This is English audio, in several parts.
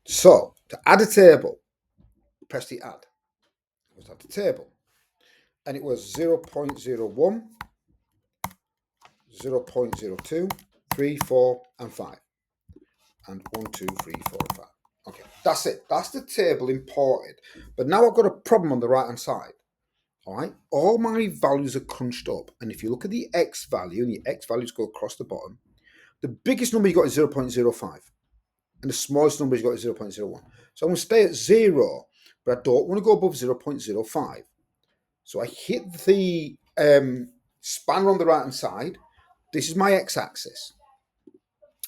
So to add a table, press the add. Let's add the table. And it was 0.01, 0.02, 3, 4, and 5. And 1, 2, 3, 4, 5. Okay, that's it. That's the table imported. But now I've got a problem on the right-hand side. All right, all my values are crunched up. And if you look at the X value, and the X values go across the bottom, the biggest number you got is 0.05. And the smallest number you got is 0.01. So I'm going to stay at 0, but I don't want to go above 0.05. So I hit the spanner on the right-hand side. This is my X-axis.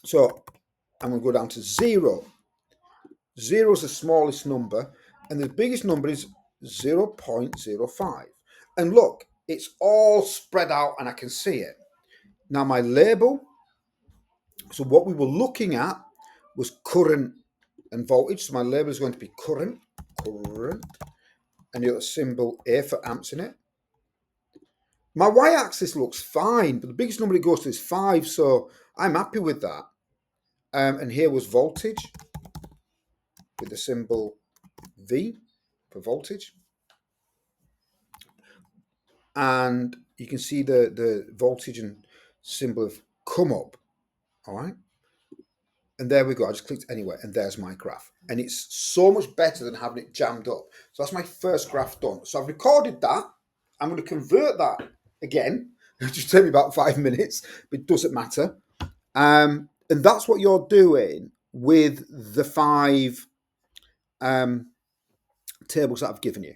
So I'm going to go down to 0. 0 is the smallest number, and the biggest number is 0.05. And look, it's all spread out and I can see it. Now my label, so what we were looking at was current and voltage. So my label is going to be current, and you've got a symbol A for amps in it. My y-axis looks fine, but the biggest number it goes to is 5, so I'm happy with that. And here was voltage with the symbol V for voltage. And you can see the voltage and symbol have come up, all right? And there we go. I just clicked anywhere, and there's my graph. And it's so much better than having it jammed up. So that's my first graph done. So I've recorded that. I'm going to convert that again. It just took me about 5 minutes, but it doesn't matter. And that's what you're doing with the 5 tables that I've given you.